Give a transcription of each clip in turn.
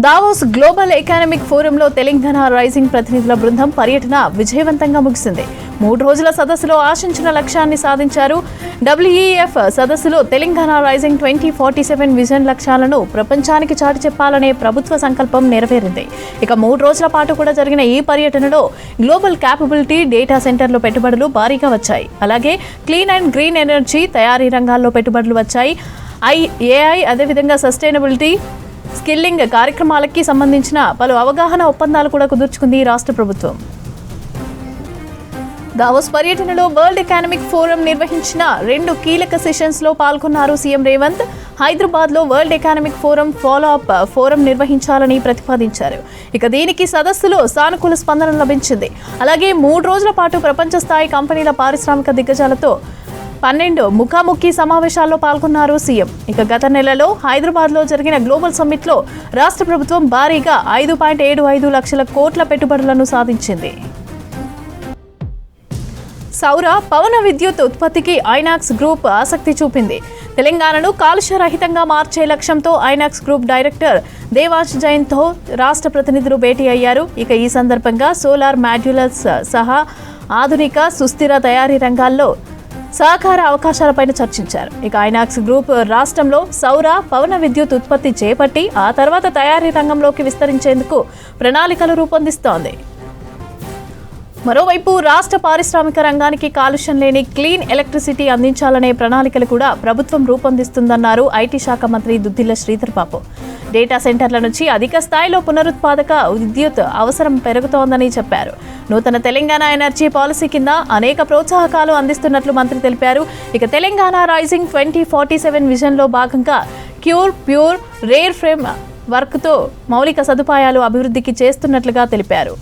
Davos global economic ఫోరంలో Telangana rising ప్రతినిధుల బృందం పర్యటన విజయవంతంగా ముగిసింది. 3 రోజుల సదస్సులో ఆశించిన లక్ష్యాన్ని సాధించారు. WEF సదస్సులో తెలంగాణ రైజింగ్ 2047 విజన్ లక్ష్యాలను ప్రపంచానికి చాటి చెప్పాలనే ప్రభుత్వ సంకల్పం నెరవేరింది. ఇక 3 రోజుల పాటు కూడా జరిగిన ఈ పర్యటనలో గ్లోబల్ క్యాపబిలిటీ డేటా సెంటర్లో పెట్టుబడులు భారీగా వచ్చాయి. అలాగే క్లీన్ అండ్ గ్రీన్ ఎనర్జీ తయారీ రంగాల్లో పెట్టుబడులు వచ్చాయి. AI అదేవిధంగా సస్టైనబిలిటీ స్కిల్లింగ్ కార్యక్రమాలకి సంబంధించిన పలు అవగాహన ఒప్పందాలు కూడా కుదుర్చుకుంది రాష్ట్ర ప్రభుత్వం. దావోస్ పర్యటనలో వరల్డ్ ఎకనామిక్ ఫోరం నిర్వహించిన 2 కీలక సెషన్స్ లో పాల్గొన్నారు సీఎం రేవంత్. హైదరాబాద్ లో world economic forum follow up forum నిర్వహించాలని ప్రతిపాదించారు. ఇక దీనికి సదస్సులో సానుకూల స్పందన లభించింది. అలాగే 3 రోజుల పాటు ప్రపంచ స్థాయి కంపెనీల పారిశ్రామిక దిగ్గజాలతో 12 ముఖాముఖి సమావేశాల్లో పాల్గొన్నారు సీఎం. ఇక గత నెలలో హైదరాబాద్ లో జరిగిన గ్లోబల్ సమ్మిట్ లో రాష్ట్ర ప్రభుత్వం భారీగా 5.75 లక్షల కోట్ల పెట్టుబడులను సాధించింది. సౌర పవన విద్యుత్ ఉత్పత్తికి ఐనాక్స్ గ్రూప్ ఆసక్తి చూపింది. తెలంగాణను కాలుష్య రహితంగా మార్చే లక్ష్యంతో ఐనాక్స్ గ్రూప్ డైరెక్టర్ దేవాష్ జైన్తో రాష్ట్ర ప్రతినిధులు భేటీ అయ్యారు. ఇక ఈ సందర్భంగా సోలార్ మాడ్యులర్స్ సహా ఆధునిక సుస్థిర తయారీ రంగాల్లో సహకార అవకాశాలపైన చర్చించారు. ఇక ఐనాక్స్ గ్రూప్ రాష్ట్రంలో సౌర పవన విద్యుత్ ఉత్పత్తి చేపట్టి ఆ తర్వాత తయారీ రంగంలోకి విస్తరించేందుకు ప్రణాళికలు రూపొందిస్తోంది. మరోవైపు రాష్ట్ర పారిశ్రామిక రంగానికి కాలుష్యం లేని క్లీన్ ఎలక్ట్రిసిటీ అందించాలనే ప్రణాళికలు కూడా ప్రభుత్వం రూపొందిస్తుందన్నారు ఐటీ శాఖ మంత్రి దుద్దిళ్ల శ్రీధర్ బాబు. డేటా సెంటర్ల నుంచి అధిక స్థాయిలో పునరుత్పాదక విద్యుత్ అవసరం పెరుగుతోందని చెప్పారు. నూతన తెలంగాణ ఎనర్జీ పాలసీ కింద అనేక ప్రోత్సాహకాలు అందిస్తున్నట్లు మంత్రి తెలిపారు. ఇక తెలంగాణ రైజింగ్ 2047 విజన్లో భాగంగా ప్యూర్ రేర్ ఫ్రేమ్ వర్క్తో మౌలిక సదుపాయాలు అభివృద్ధికి చేస్తున్నట్లుగా తెలిపారు.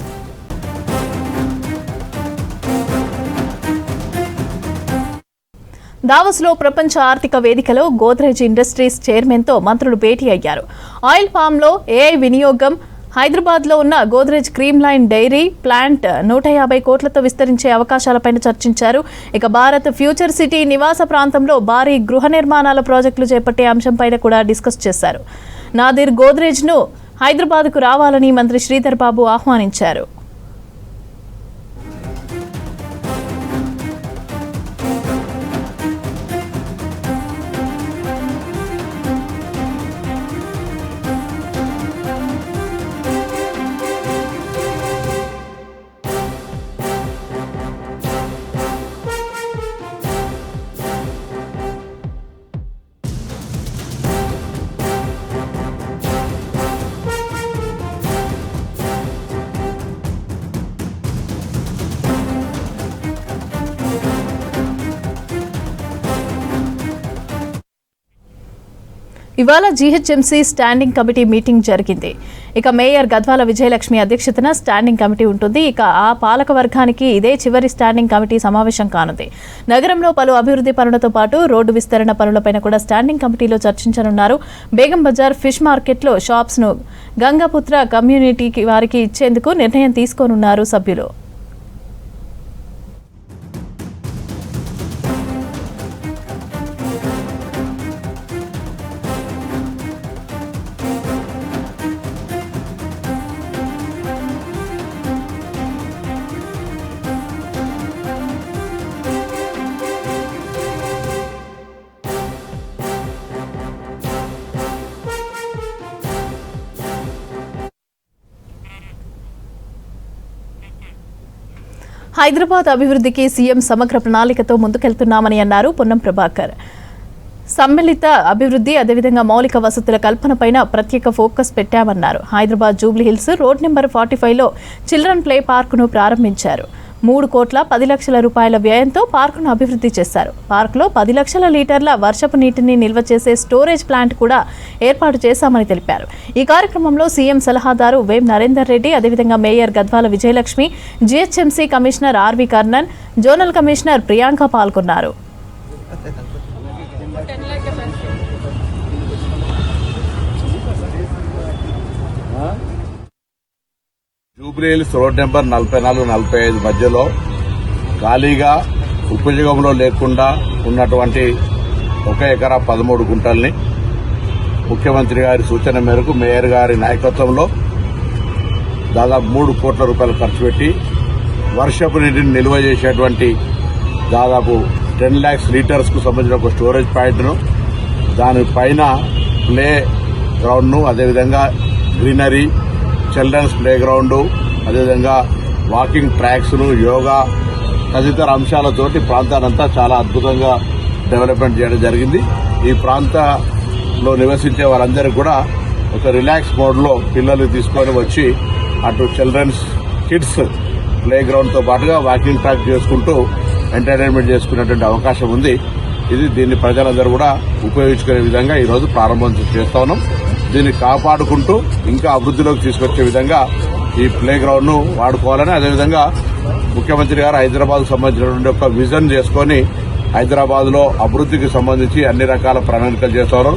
దావోస్లో ప్రపంచ ఆర్థిక వేదికలో గోద్రేజ్ ఇండస్ట్రీస్ చైర్మన్తో మంత్రులు భేటీ అయ్యారు. ఆయిల్ పామ్లో AI వినియోగం, హైదరాబాద్లో ఉన్న Godrej cream line dairy plant 150 కోట్లతో విస్తరించే అవకాశాలపైన చర్చించారు. ఇక భారత్ ఫ్యూచర్ సిటీ నివాస ప్రాంతంలో భారీ గృహ నిర్మాణాల ప్రాజెక్టులు చేపట్టే అంశంపైన కూడా డిస్కస్ చేశారు. నాదిర్ గోద్రేజ్ను హైదరాబాద్కు రావాలని మంత్రి శ్రీధర్ బాబు ఆహ్వానించారు. ఇవాళ జీహెచ్ఎంసీ స్టాండింగ్ కమిటీ మీటింగ్ జరిగింది. ఇక మేయర్ గద్వాల విజయలక్ష్మి అధ్యక్షతన స్టాండింగ్ కమిటీ ఉంటుంది. ఇక ఆ పాలక వర్గానికి ఇదే చివరి స్టాండింగ్ కమిటీ సమావేశం కానుంది. నగరంలో పలు అభివృద్ధి పనులతో పాటు రోడ్డు విస్తరణ పనులపైన కూడా స్టాండింగ్ కమిటీలో చర్చించనున్నారు. బేగం బజార్ ఫిష్ మార్కెట్లో షాప్స్ ను గంగాపుత్ర కమ్యూనిటీకి వారికి ఇచ్చేందుకు నిర్ణయం తీసుకోనున్నారు సభ్యులు. హైదరాబాద్ అభివృద్ధికి సీఎం సమగ్ర ప్రణాళికతో ముందుకెళ్తున్నామని అన్నారు పొన్నం ప్రభాకర్. సమ్మిళిత అభివృద్ధి అదేవిధంగా మౌలిక వసతుల కల్పనపైన ప్రత్యేక ఫోకస్ పెట్టామన్నారు. హైదరాబాద్ జూబ్లీ హిల్స్ రోడ్ నెంబర్ 45లో చిల్డ్రన్ ప్లే పార్కును ప్రారంభించారు. 3 కోట్ల 10 లక్షల రూపాయల వ్యయంతో పార్కును అభివృద్ధి చేశారు. పార్కులో 10 లక్షల లీటర్ల వర్షపు నీటిని నిల్వ చేసే స్టోరేజ్ ప్లాంట్ కూడా ఏర్పాటు చేశామని తెలిపారు. ఈ కార్యక్రమంలో సీఎం సలహాదారు వేం నరేందర్ రెడ్డి, అదేవిధంగా mayor Gadwal Vijayalakshmi, GHMC commissioner RV Karnan, zonal commissioner Priyanka పాల్గొన్నారు. జూబ్లీ హిల్స్ రోడ్ నెంబర్ 44-45 మధ్యలో ఖాళీగా ఉపయోగంలో లేకుండా ఉన్నటువంటి 1 ఎకరా 13 గుంటల్ని ముఖ్యమంత్రి గారి సూచన మేరకు మేయర్ గారి నాయకత్వంలో దాదాపు 3 కోట్ల రూపాయలు ఖర్చు పెట్టి వర్షపు నీటిని నిల్వ చేసేటువంటి దాదాపు 10 lakhs లీటర్స్ కు సంబంధించిన ఒక స్టోరేజ్ పాయింట్ను, దానిపైన ప్లే గ్రౌండ్ను, అదేవిధంగా గ్రీనరీ, చిల్డ్రన్స్ ప్లే గ్రౌండ్, అదేవిధంగా వాకింగ్ ట్రాక్స్ను, యోగా తదితర అంశాలతోటి ప్రాంతానంతా చాలా అద్భుతంగా డెవలప్మెంట్ చేయడం జరిగింది. ఈ ప్రాంతంలో నివసించే వారందరికీ కూడా ఒక రిలాక్స్ మోడ్లో పిల్లలు తీసుకొని వచ్చి అటు చిల్డ్రన్స్ కిడ్స్ ప్లే గ్రౌండ్తో పాటుగా వాకింగ్ ట్రాక్ చేసుకుంటూ ఎంటర్టైన్మెంట్ చేసుకునేటువంటి అవకాశం ఉంది. దీన్ని ప్రజలందరూ కూడా ఉపయోగించుకునే విధంగా ఈరోజు ప్రారంభం చేస్తా ఉన్నాం. దీన్ని కాపాడుకుంటూ ఇంకా అభివృద్ధిలోకి తీసుకొచ్చే విధంగా ఈ ప్లే గ్రౌండ్ ను వాడుకోవాలని, అదేవిధంగా ముఖ్యమంత్రి గారు హైదరాబాద్ సంబంధించినటువంటి ఒక విజన్ చేసుకుని హైదరాబాద్ లో అభివృద్ధికి సంబంధించి అన్ని రకాల ప్రణాళికలు చేస్తున్నారు.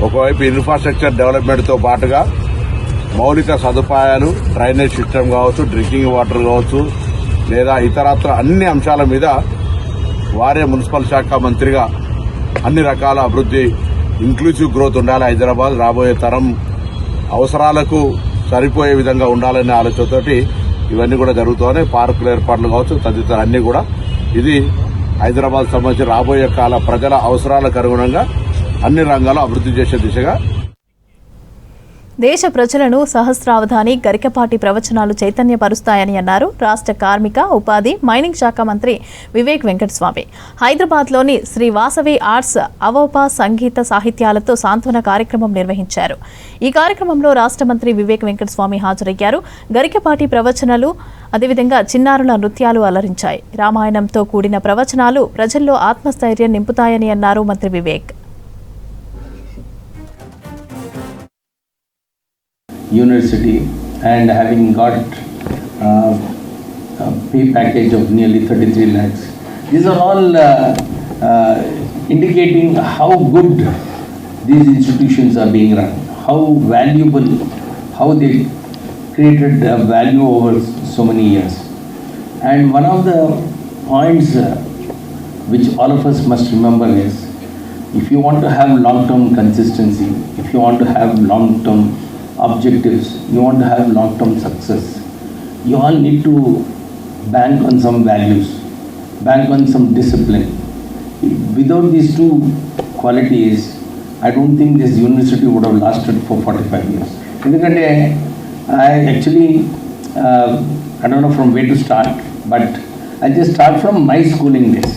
ఒకవైపు ఇన్ఫ్రాస్ట్రక్చర్ డెవలప్మెంట్ తో పాటుగా మౌలిక సదుపాయాలు, డ్రైనేజ్ సిస్టమ్ కావచ్చు, డ్రింకింగ్ వాటర్ కావచ్చు, లేదా ఇతరత్ర అన్ని అంశాల మీద వారే మున్సిపల్ శాఖ మంత్రిగా అన్ని రకాల అభివృద్ది, ఇంక్లూజివ్ గ్రోత్ ఉండాలి. హైదరాబాద్ రాబోయే తరం అవసరాలకు సరిపోయే విధంగా ఉండాలనే ఆలోచనతోటి ఇవన్నీ కూడా జరుగుతున్నాయి. పార్కుల ఏర్పాట్లు కావచ్చు, తదితర అన్ని కూడా ఇది హైదరాబాద్ సంబంధించి రాబోయే కాల ప్రజల అవసరాలకు అనుగుణంగా అన్ని రంగాల్లో అభివృద్ది చేసే దిశగా దేశ ప్రజలను సహస్రావధాని గరికపాటి ప్రవచనాలు చైతన్యపరుస్తాయని అన్నారు రాష్ట్ర కార్మిక, ఉపాధి, మైనింగ్ శాఖ మంత్రి వివేక్ వెంకటస్వామి. హైదరాబాద్లోని శ్రీ వాసవి ఆర్ట్స్ అవోపా సంగీత సాహిత్యాలతో సాంత్వన కార్యక్రమం నిర్వహించారు. ఈ కార్యక్రమంలో రాష్ట్ర మంత్రి వివేక్ వెంకటస్వామి హాజరయ్యారు. గరికపాటి ప్రవచనాలు, అదేవిధంగా చిన్నారుల నృత్యాలు అలరించాయి. రామాయణంతో కూడిన ప్రవచనాలు ప్రజల్లో ఆత్మస్థైర్యం నింపుతాయని అన్నారు మంత్రి Vivek. University and having got a pay package of nearly 33 lakhs. These are all indicating how good these institutions are being run, how valuable, how they created value over so many years. And one of the points which all of us must remember is, if you want to have long-term consistency, if you want to have long-term objectives, you want to have long-term success, you all need to bank on some values, bank on some discipline. Without these two qualities, I don't think this university would have lasted for 45 years. Because I actually, I don't know from where to start, but I'll just start from my schooling days.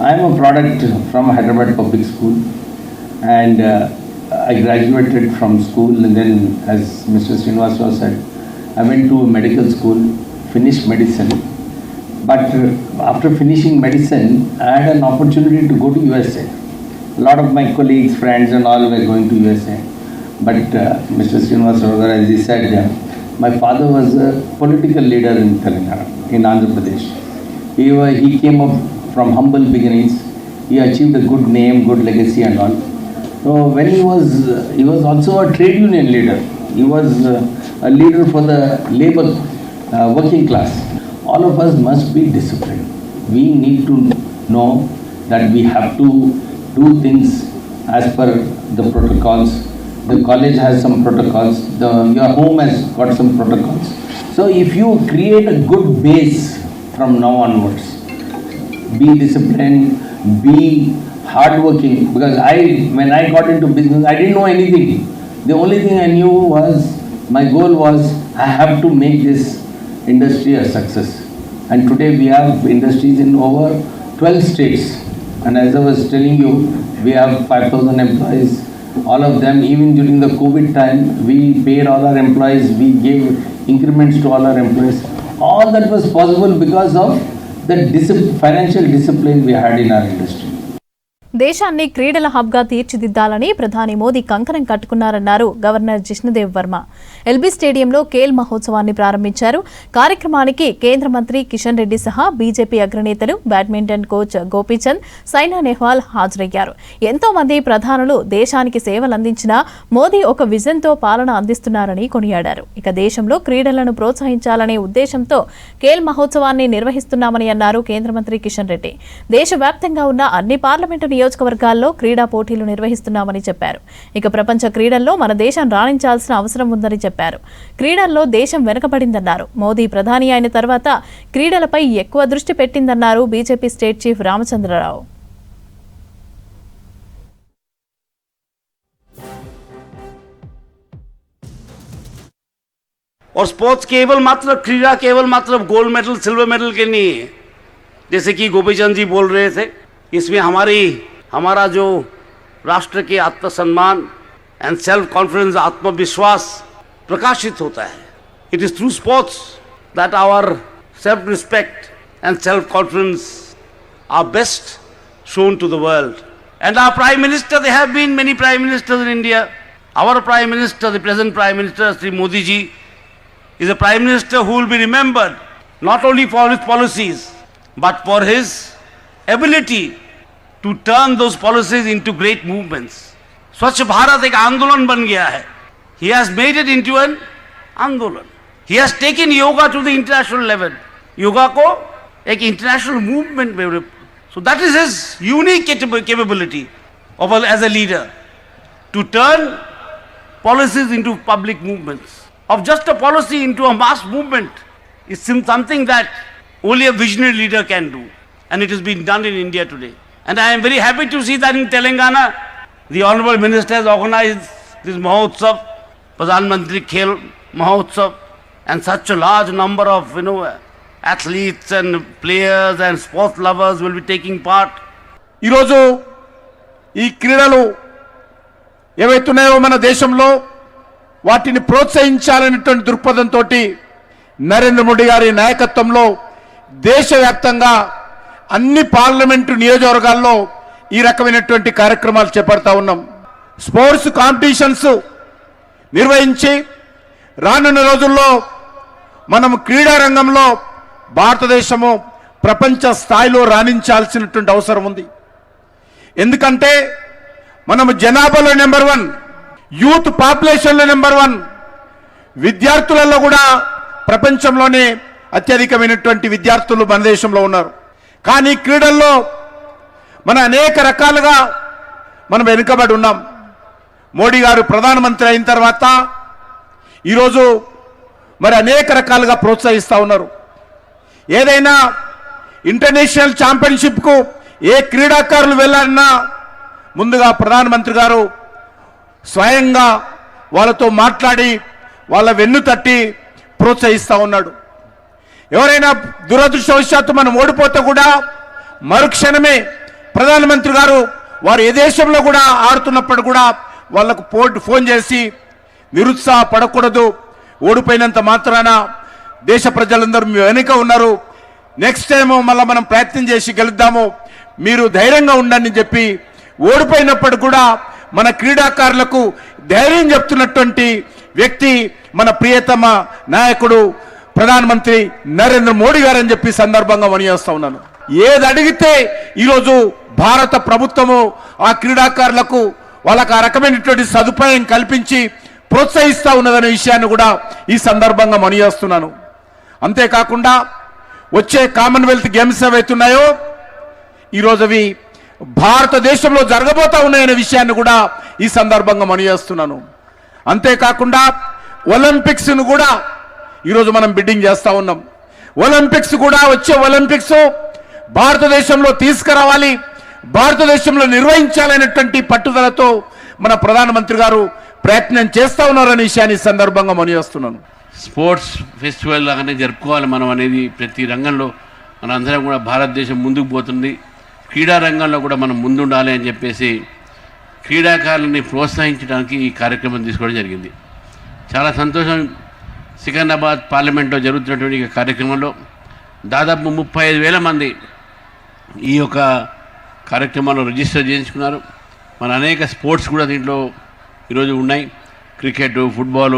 I am a product from Hyderabad Public School, and I graduated from school, and then, as Mr. Srinivasa said, I went to medical school, finished medicine. But after finishing medicine, I had an opportunity to go to USA. A lot of my colleagues, friends and all were going to USA. But Mr. Srinivasa, as he said, my father was a political leader in Telangana, in Andhra Pradesh. He came up from humble beginnings. He achieved a good name, good legacy and all. So when he was also a trade union leader. He was a leader for the labor working class. All of us must be disciplined. We need to know that we have to do things as per the protocols. The college has some protocols. Your home has got some protocols. So if you create a good base from now onwards, be disciplined, be hardworking, because when I got into business, I didn't know anything. The only thing I knew was, my goal was, I have to make this industry a success. And today we have industries in over 12 states. And as I was telling you, we have 5,000 employees. All of them, even during the COVID time, we paid all our employees, we gave increments to all our employees. All that was possible because of the financial discipline we had in our industry. దేశాన్ని క్రీడల హబ్గా తీర్చిదిద్దాలని ప్రధాని మోదీ కంకణం కట్టుకున్నారన్నారు governor Jishnu Dev Varma. LB స్టేడియంలో ఖేల్ మహోత్సవాన్ని ప్రారంభించారు. కార్యక్రమానికి కేంద్ర మంత్రి కిషన్ రెడ్డి సహా బీజేపీ అగ్రనేతలు, బ్యాడ్మింటన్ కోచ్ గోపీచంద్, సైనా నెహ్వాల్ హాజరయ్యారు. ఎంతో మంది ప్రధానులు దేశానికి సేవలందించిన మోదీ ఒక విజన్తో పాలన అందిస్తున్నారని కొనియాడారు. ఇక దేశంలో క్రీడలను ప్రోత్సహించాలనే ఉద్దేశంతో ఖేల్ మహోత్సవాన్ని నిర్వహిస్తున్నామని అన్నారు కేంద్ర మంత్రి కిషన్ రెడ్డి. దేశవ్యాప్తంగా ఉన్న అన్ని పార్లమెంటు నియోజకవర్గాల్లో క్రీడా పోటీలు నిర్వహిస్తున్నామని చెప్పారు. ఇక ప్రపంచ క్రీడల్లో మన దేశం రాణించాల్సిన అవసరం ఉందని చెప్పారు. క్రీడల్లో దేశం వెనుకబడిందన్నారు. మోదీ ప్రధాని అయిన తర్వాత క్రీడలపై ఎక్కువ దృష్టి పెట్టిందన్నారు బీజేపీ స్టేట్ చీఫ్ రామచంద్రరావు. और स्पोर्ट्स केवल मात्र क्रीड़ा केवल मात्र गोल्ड मेडल सिल्वर मेडल के नहीं है, जैसे कि गोपीचंद जी बोल रहे थे. इसमें हमारा जो राष्ट्र के आत्मसम्मान एंड सेल्फ कॉन्फिडेंस आत्मविश्वास प्रकाशित होता है. It is through sports that our self respect and self confidence are best shown to the world. And our prime minister, there have been many prime ministers in India. Our prime minister, the present prime minister Sri Modi ji, is a prime minister who will be remembered not only for his policies but for his ability to turn those policies into great movements. Swachh Bharat ek aandolan ban gaya hai. He has made it into an aandolan. He has taken yoga to the international level. Yoga ko ek international movement mein. So that is his unique capability as a leader to turn policies into public movements. Of just a policy into a mass movement is something that only a visionary leader can do, and it has been done in India today. And I am very happy to see that in Telangana the honorable minister has organized this Mahotsav, Pradhan Mantri Khel Mahotsav, and such a large number of athletes and players and sports lovers will be taking part. ఈరోజు ఈ క్రీడలు ఏవైతున్నాయో మన దేశంలో వాటిని ప్రోత్సహించాలనేటువంటి దృక్పథంతో నరేంద్ర మోడీ గారి నాయకత్వంలో దేశవ్యాప్తంగా అన్ని పార్లమెంటు నియోజకవర్గాల్లో ఈ రకమైనటువంటి కార్యక్రమాలు చేపడతా ఉన్నాం. స్పోర్ట్స్ కాంపిటీషన్స్ నిర్వహించి రానున్న రోజుల్లో మనం క్రీడా రంగంలో భారతదేశము ప్రపంచ స్థాయిలో రాణించాల్సినటువంటి అవసరం ఉంది. ఎందుకంటే మనము జనాభాలో నెంబర్ 1, యూత్ పాపులేషన్లో నెంబర్ 1, విద్యార్థులలో కూడా ప్రపంచంలోనే అత్యధికమైనటువంటి విద్యార్థులు మన దేశంలో ఉన్నారు. కానీ క్రీడల్లో మన అనేక రకాలుగా మనం వెనుకబడి ఉన్నాం. మోడీ గారు ప్రధానమంత్రి అయిన తర్వాత ఈరోజు మరి అనేక రకాలుగా ప్రోత్సహిస్తూ ఉన్నారు. ఏదైనా ఇంటర్నేషనల్ ఛాంపియన్షిప్కు ఏ క్రీడాకారులు వెళ్ళాలన్నా ముందుగా ప్రధానమంత్రి గారు స్వయంగా వాళ్ళతో మాట్లాడి వాళ్ళ వెన్ను తట్టి ప్రోత్సహిస్తూ ఉన్నాడు. ఎవరైనా దురదృష్టవశాత్తు మనం ఓడిపోతే కూడా మరుక్షణమే ప్రధానమంత్రి గారు వారు ఏ దేశంలో కూడా ఆడుతున్నప్పుడు కూడా వాళ్ళకు ఫోన్ చేసి నిరుత్సాహపడకూడదు, ఓడిపోయినంత మాత్రాన దేశ ప్రజలందరూ మీ వెనుక ఉన్నారు, నెక్స్ట్ టైం మళ్ళీ మనం ప్రయత్నం చేసి గెలుద్దాము, మీరు ధైర్యంగా ఉండండి చెప్పి ఓడిపోయినప్పుడు కూడా మన క్రీడాకారులకు ధైర్యం చెప్తున్నటువంటి వ్యక్తి మన ప్రియతమ నాయకుడు ప్రధానమంత్రి నరేంద్ర మోడీ గారు అని చెప్పి సందర్భంగా వనియేస్తా ఉన్నాను. ఏది అడిగితే ఈరోజు భారత ప్రభుత్వము ఆ క్రీడాకారులకు వాళ్ళకు ఆ రకమైనటువంటి సదుపాయం కల్పించి ప్రోత్సహిస్తూ ఉన్నదనే విషయాన్ని కూడా ఈ సందర్భంగా వనియేస్తున్నాను. అంతేకాకుండా వచ్చే కామన్వెల్త్ గేమ్స్ ఏవైతున్నాయో ఈరోజు అవి భారతదేశంలో జరగబోతా ఉన్నాయనే విషయాన్ని కూడా ఈ సందర్భంగా వనియేస్తున్నాను. అంతేకాకుండా ఒలింపిక్స్ను కూడా ఈరోజు మనం బిడ్డింగ్ చేస్తూ ఉన్నాం. ఒలింపిక్స్ కూడా వచ్చే ఒలింపిక్స్ భారతదేశంలో తీసుకురావాలి, భారతదేశంలో నిర్వహించాలనేటువంటి పట్టుదలతో మన ప్రధానమంత్రి గారు ప్రయత్నం చేస్తూ ఉన్నారనే విషయాన్ని ఈ సందర్భంగా వనియేస్తున్నాను. స్పోర్ట్స్ ఫెస్టివల్ లాగానే జరుపుకోవాలి మనం అనేది ప్రతి రంగంలో మన అందరం కూడా భారతదేశం ముందుకు పోతుంది. క్రీడా రంగంలో కూడా మనం ముందుండాలి అని చెప్పేసి క్రీడాకారులని ప్రోత్సహించడానికి ఈ కార్యక్రమం తీసుకోవడం జరిగింది. చాలా సంతోషం. సికింద్రాబాద్ పార్లమెంట్లో జరుగుతున్నటువంటి ఈ కార్యక్రమంలో దాదాపు 35,000 మంది ఈ యొక్క కార్యక్రమాల్లో రిజిస్టర్ చేయించుకున్నారు. మన అనేక స్పోర్ట్స్ కూడా దీంట్లో ఈరోజు ఉన్నాయి. క్రికెట్, ఫుట్బాల్,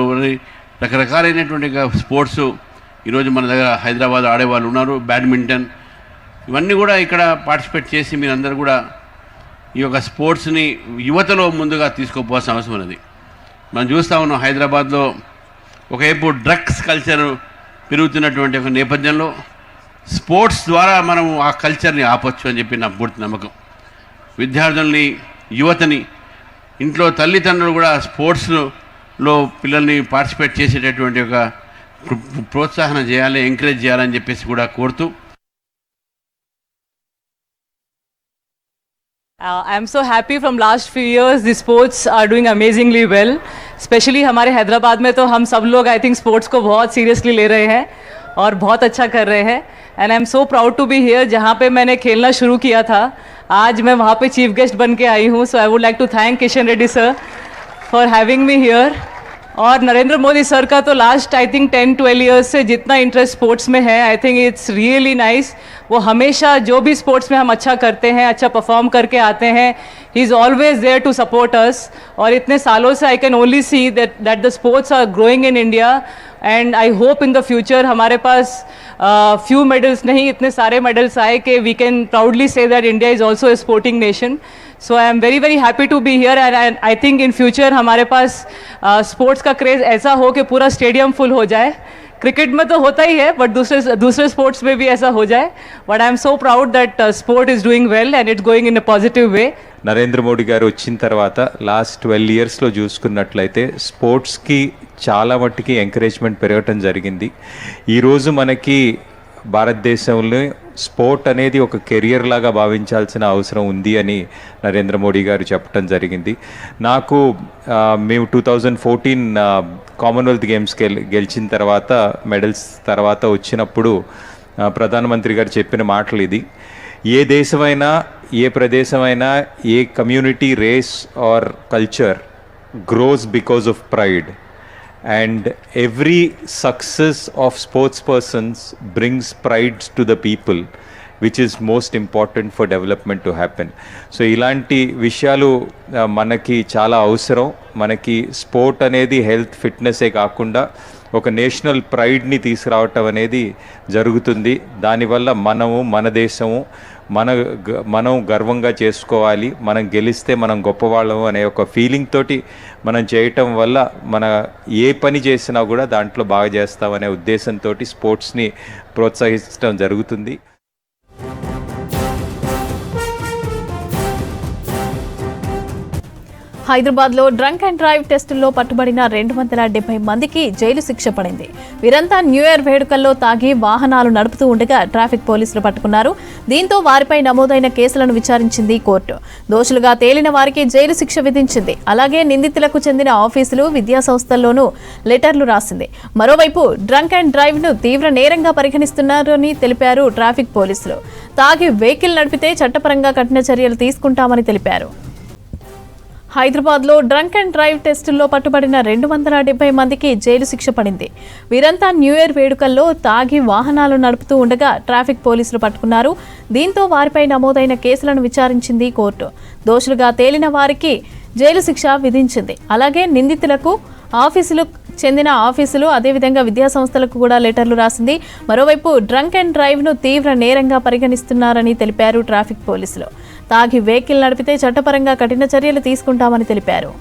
రకరకాలైనటువంటి స్పోర్ట్స్ ఈరోజు మన దగ్గర హైదరాబాద్ ఆడేవాళ్ళు ఉన్నారు. బ్యాడ్మింటన్, ఇవన్నీ కూడా ఇక్కడ పార్టిసిపేట్ చేసి మీరందరూ కూడా ఈ యొక్క స్పోర్ట్స్ని యువతలో ముందుగా తీసుకోపోవాల్సిన అవసరం ఉన్నది. మనం చూస్తూ ఉన్నాం హైదరాబాద్లో ఒకవైపు డ్రగ్స్ కల్చర్ పెరుగుతున్నటువంటి ఒక నేపథ్యంలో స్పోర్ట్స్ ద్వారా మనం ఆ కల్చర్ని ఆపొచ్చు అని చెప్పి నా పూర్తి నమ్మకం. విద్యార్థుల్ని, యువతని, ఇంట్లో తల్లిదండ్రులు కూడా స్పోర్ట్స్లో పిల్లల్ని పార్టిసిపేట్ చేసేటటువంటి ఒక ప్రోత్సాహన చేయాలి, ఎంకరేజ్ చేయాలని చెప్పేసి కూడా కోరుతూ I'm so happy from last few years the sports are doing amazingly well. Especially हमारे हैदराबाद में तो हम सब लोग I think sports को बहुत seriously ले रहे हैं और बहुत अच्छा कर रहे हैं. And I'm so proud to be here. जहाँ पे मैंने खेलना शुरू किया था, आज मैं वहाँ पे चीफ गेस्ट बन के आई हूँ. So I would like to thank Kishan Reddy sir for having me here. और नरेंद्र मोदी सर का तो लास्ट आई थिंक 10-12 ईयर्स से जितना इंटरेस्ट स्पोर्ट्स में है, I think it's really nice. वो हमेशा जो भी स्पोर्ट्स में हम अच्छा करते हैं, अच्छा परफॉर्म करके आते हैं, he is always there to support us. और इतने सालों से I can only see that the sports are growing in India. And I hope in the future हमारे पास फ्यू मेडल्स नहीं, इतने सारे मेडल्स आए कि we can proudly say that India is also a sporting nation. So I am very very happy to be here. And I think in future हमारे पास sports का क्रेज़ ऐसा हो कि पूरा स्टेडियम फुल हो जाए. क्रिकेट में तो होता ही है, बट दूसरे स्पोर्ट्स में भी ऐसा हो जाए. But I am so proud that sport is doing well and it's going in a positive way. Narendra Modi గారు వచ్చిన తర్వాత లాస్ట్ 12 ఇయర్స్లో చూసుకున్నట్లయితే స్పోర్ట్స్కి చాలా మట్టుకి ఎంకరేజ్మెంట్ పెరగటం జరిగింది. ఈరోజు మనకి భారతదేశంలో స్పోర్ట్ అనేది ఒక కెరియర్ లాగా భావించాల్సిన అవసరం ఉంది అని నరేంద్ర మోడీ గారు చెప్పడం జరిగింది. నాకు మేము 2014 కామన్వెల్త్ గేమ్స్కి గెలిచిన తర్వాత, మెడల్స్ తర్వాత వచ్చినప్పుడు ప్రధానమంత్రి గారు చెప్పిన మాటలు ఇది: ఏ దేశమైనా, ఏ ప్రదేశమైనా, ఏ community, race or culture grows because of pride. And every success of sports persons brings pride to the people, which is most important for development to happen. So ఇలాంటి విషయాలు మనకి చాలా అవసరం. మనకి స్పోర్ట్ అనేది హెల్త్, ఫిట్నెసే కాకుండా ఒక నేషనల్ ప్రైడ్ని తీసుకురావటం అనేది జరుగుతుంది. దానివల్ల మనము, మన దేశము, మనం గర్వంగా చేసుకోవాలి. మనం గెలిస్తే మనం గొప్పవాళ్ళము అనే ఒక ఫీలింగ్ తోటి మనం చేయటం వల్ల మన ఏ పని చేసినా కూడా దాంట్లో బాగా చేస్తామనే ఉద్దేశంతో స్పోర్ట్స్ని ప్రోత్సహించడం జరుగుతుంది. హైదరాబాద్లో డ్రంక్ అండ్ డ్రైవ్ టెస్టుల్లో పట్టుబడిన 270 మందికి జైలు శిక్ష పడింది. వీరంతా న్యూ ఇయర్ వేడుకల్లో తాగి వాహనాలు నడుపుతూ ఉండగా ట్రాఫిక్ పోలీసులు పట్టుకున్నారు. దీంతో వారిపై నమోదైన కేసులను విచారించింది కోర్టు. దోషులుగా తేలిన వారికి జైలు శిక్ష విధించింది. అలాగే నిందితులకు చెందిన ఆఫీసులు, విద్యా సంస్థల్లోనూ లెటర్లు రాసింది. మరోవైపు డ్రంక్ అండ్ డ్రైవ్ ను తీవ్ర నేరంగా పరిగణిస్తున్నారని తెలిపారు ట్రాఫిక్ పోలీసులు. తాగి వెహికల్ నడిపితే చట్టపరంగా కఠిన చర్యలు తీసుకుంటామని తెలిపారు. హైదరాబాద్లో డ్రంక్ అండ్ డ్రైవ్ టెస్టుల్లో పట్టుబడిన 270 మందికి జైలు శిక్ష పడింది. వీరంతా న్యూ ఇయర్ వేడుకల్లో తాగి వాహనాలు నడుపుతూ ఉండగా ట్రాఫిక్ పోలీసులు పట్టుకున్నారు. దీంతో వారిపై నమోదైన కేసులను విచారించింది కోర్టు. దోషులుగా తేలిన వారికి జైలు శిక్ష విధించింది. అలాగే నిందితులకు చెందిన ఆఫీసులు, అదేవిధంగా విద్యా సంస్థలకు కూడా లెటర్లు రాసింది. మరోవైపు డ్రంక్ అండ్ డ్రైవ్ ను తీవ్ర నేరంగా పరిగణిస్తున్నారని తెలిపారు ట్రాఫిక్ పోలీసులు. తాగి వెహికల్ నడిపితే చట్టపరంగా కఠిన చర్యలు తీసుకుంటామని తెలిపారు.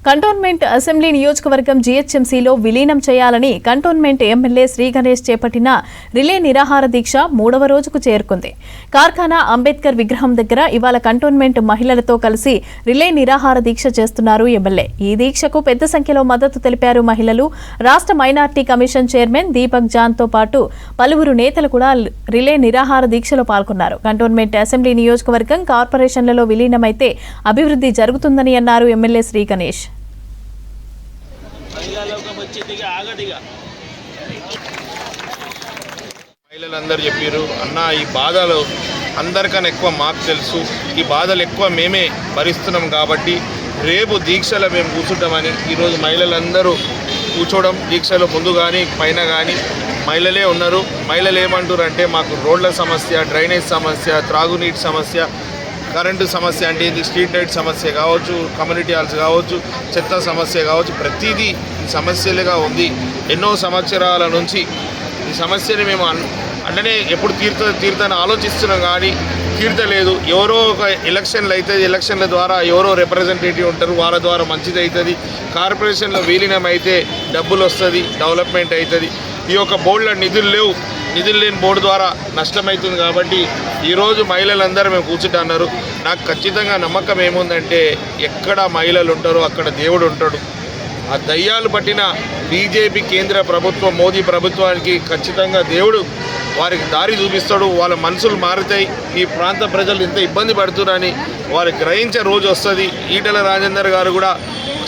కంటోన్మెంట్ అసెంబ్లీ నియోజకవర్గం జీహెచ్ఎంసీలో విలీనం చేయాలని కంటోన్మెంట్ ఎమ్మెల్యే శ్రీ గణేష్ చేపట్టిన రిలే నిరాహార దీక్ష 3వ రోజుకు చేరుకుంది. కార్ఖానా అంబేద్కర్ విగ్రహం దగ్గర ఇవాళ కంటోన్మెంట్ మహిళలతో కలిసి రిలే నిరాహార దీక్ష చేస్తున్నారు ఎమ్మెల్యే. ఈ దీక్షకు పెద్ద సంఖ్యలో మద్దతు తెలిపారు మహిళలు. రాష్ట్ర మైనార్టీ కమిషన్ చైర్మన్ దీపక్ జాన్తో పాటు పలువురు నేతలు కూడా రిలే నిరాహార దీక్షలో పాల్గొన్నారు. కంటోన్మెంట్ అసెంబ్లీ నియోజకవర్గం కార్పొరేషన్లలో విలీనమైతే అభివృద్ధి జరుగుతుందని అన్నారు ఎమ్మెల్యే శ్రీ గణేష్. మహిళలందరూ చెప్పారు, అన్న ఈ బాధలు అందరికన్నా ఎక్కువ మాకు తెలుసు, ఈ బాధలు ఎక్కువ మేమే భరిస్తున్నాం కాబట్టి రేపు దీక్షలో మేము కూర్చుంటామని ఈరోజు మహిళలందరూ కూర్చోవడం, దీక్షలో ముందు కానీ పైన కానీ మహిళలే ఉన్నారు. మహిళలు ఏమంటారు అంటే మాకు రోడ్ల సమస్య, డ్రైనేజ్ సమస్య, త్రాగునీటి సమస్య, కరెంటు సమస్య, అంటే ఇది స్ట్రీట్ లైట్ సమస్య కావచ్చు, కమ్యూనిటీ హాల్స్ కావచ్చు, చెత్త సమస్య కావచ్చు, ప్రతిదీ ఈ సమస్యలుగా ఉంది. ఎన్నో సంవత్సరాల నుంచి ఈ సమస్యని మేము అట్లనే ఎప్పుడు తీరుతని ఆలోచిస్తున్నాం కానీ కీర్త లేదు. ఎవరో ఒక ఎలక్షన్లు అవుతుంది, ఎలక్షన్ల ద్వారా ఎవరో రిప్రజెంటేటివ్ ఉంటారు, వాళ్ళ ద్వారా మంచిది అవుతుంది. కార్పొరేషన్లో విలీనం అయితే డబ్బులు వస్తుంది, డెవలప్మెంట్ అవుతుంది. ఈ యొక్క బోర్డులో నిధులు లేవు, నిధులు లేని బోర్డు ద్వారా నష్టమవుతుంది. కాబట్టి ఈరోజు మహిళలందరూ మేము కూర్చుంటున్నారు. నాకు ఖచ్చితంగా నమ్మకం ఏముందంటే ఎక్కడ మహిళలు ఉంటారో అక్కడ దేవుడు ఉంటాడు. ఆ దయ్యాలు పట్టిన బీజేపీ కేంద్ర ప్రభుత్వం, మోదీ ప్రభుత్వానికి ఖచ్చితంగా దేవుడు వారికి దారి చూపిస్తాడు. వాళ్ళ మనసులు మారుతాయి. ఈ ప్రాంత ప్రజలు ఎంత ఇబ్బంది పడుతున్నారని వారు గ్రహించే రోజు వస్తుంది. ఈటెల రాజేందర్ గారు కూడా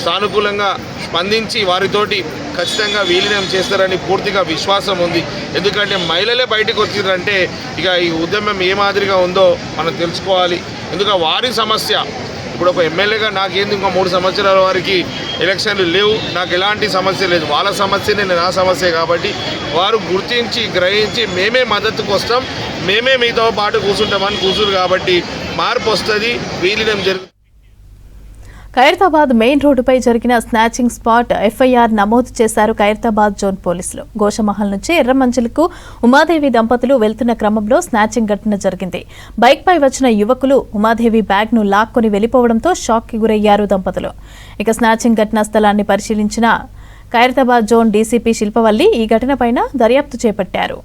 సానుకూలంగా స్పందించి వారితోటి ఖచ్చితంగా విలీనం చేస్తారని పూర్తిగా విశ్వాసం ఉంది. ఎందుకంటే మహిళలే బయటకు వచ్చిందంటే ఇక ఈ ఉద్యమం ఏ మాదిరిగా ఉందో మనం తెలుసుకోవాలి. ఎందుకంటే వారి సమస్య ఇప్పుడు ఒక ఎమ్మెల్యేగా నాకేంది ఇంకో 3 సంవత్సరాల వారికి ఎలక్షన్లు లేవు, నాకు ఎలాంటి సమస్య లేదు. వాళ్ళ సమస్యనే నా సమస్య. కాబట్టి వారు గుర్తించి గ్రహించి మేమే మద్దతుకు వస్తాం, మేమే మీతో పాటు కూర్చుంటామని కూర్చురు. కాబట్టి మార్పు వస్తుంది, విలీనం జరుగుతుంది. ఖైరతాబాద్ మెయిన్ రోడ్డుపై జరిగిన స్నాచింగ్ స్పాట్ ఎఫ్ఐఆర్ నమోదు చేశారు ఖైరతాబాద్ జోన్ పోలీసులు. గోషమహల్ నుంచి ఎర్రమంచిలకు ఉమాదేవి దంపతులు వెళ్తున్న క్రమంలో స్నాచింగ్ ఘటన జరిగింది. బైక్పై వచ్చిన యువకులు ఉమాదేవి బ్యాగ్ను లాక్కొని వెళ్లిపోవడంతో షాక్కి గురయ్యారు దంపతులు. ఇక స్నాచింగ్ ఘటనా స్థలాన్ని పరిశీలించిన ఖైరతాబాద్ జోన్ డీసీపీ శిల్పవల్లి ఈ ఘటనపైన దర్యాప్తు చేపట్టారు.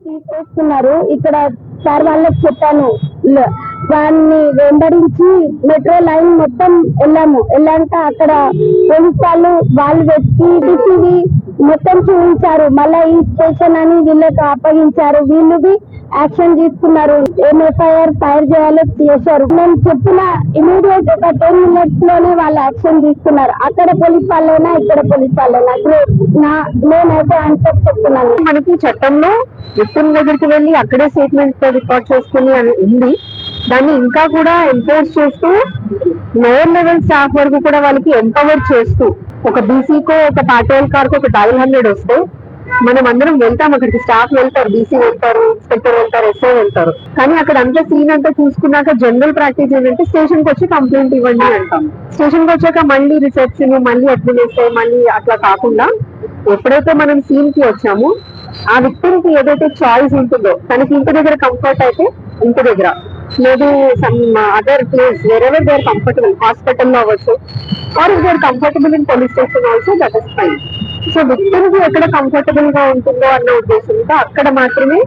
తీసుకొస్తున్నారు. ఇక్కడ సార్ వాళ్ళకి చెప్పాను, వాడిని వెంబడించి మెట్రో లైన్ మొత్తం వెళ్ళాక అక్కడ పోలీస్ వాళ్ళు వెతికి టీసీవి మొత్తం చూపించారు. మళ్ళా ఈ స్టేషన్ అని వీళ్ళకి అప్పగించారు. వీళ్ళు యాక్షన్ తీసుకున్నారు. ఏం ఎఫ్ఐఆర్ ఫైర్ చేయాలో చేశారు. నేను చెప్పిన ఇమీడియట్ ఒక 10 minutes లోనే వాళ్ళు యాక్షన్ తీసుకున్నారు. అక్కడ పోలీస్ వాళ్ళైనా ఇక్కడ పోలీస్ వాళ్ళైనా నేనైతే ఆన్సర్ చెప్తున్నాను. మనకి చట్టంలో విక్టిమ్ దగ్గరికి వెళ్ళి అక్కడే స్టేట్మెంట్ రికార్డ్ చేసుకుని అని ఉంది. దాన్ని ఇంకా కూడా ఎంఫోర్స్ చేస్తూ లోయర్ లెవెల్ స్టాఫ్ వరకు కూడా వాళ్ళకి ఎంపవర్ చేస్తూ ఒక బీసీకో ఒక పార్టీ కార్కో ఒక 500 వస్తే మనం అందరం వెళ్తాం. అక్కడికి స్టాఫ్ వెళ్తారు, బీసీ వెళ్తారు, ఇన్స్పెక్టర్ వెళ్తారు, ఎస్ఐ వెళ్తారు. కానీ అక్కడ అంతా సీన్ అంతా చూసుకున్నాక జనరల్ ప్రాక్టీస్ ఏంటంటే స్టేషన్ కి వచ్చి కంప్లైంట్ ఇవ్వండి అంటాం. స్టేషన్ కి వచ్చాక మళ్ళీ రిసెప్షన్, మళ్ళీ అడ్మినిస్ట్రేషన్, మళ్ళీ అట్లా కాకుండా ఎప్పుడైతే మనం సీన్ కి వచ్చామో ఆ విక్టిమ్ కి ఏదైతే చాయిస్ ఉంటుందో, తనకి ఇంటి దగ్గర కంఫర్ట్ అయితే ఇంటి దగ్గర, లేదు some other place wherever they are comfortable, హాస్పిటల్లో అవ్వచ్చు, or if they are comfortable in police station also, that is fine. So victim కి ఎక్కడ కంఫర్టబుల్ గా ఉంటుందో అన్న ఉద్దేశంతో అక్కడ మాత్రమే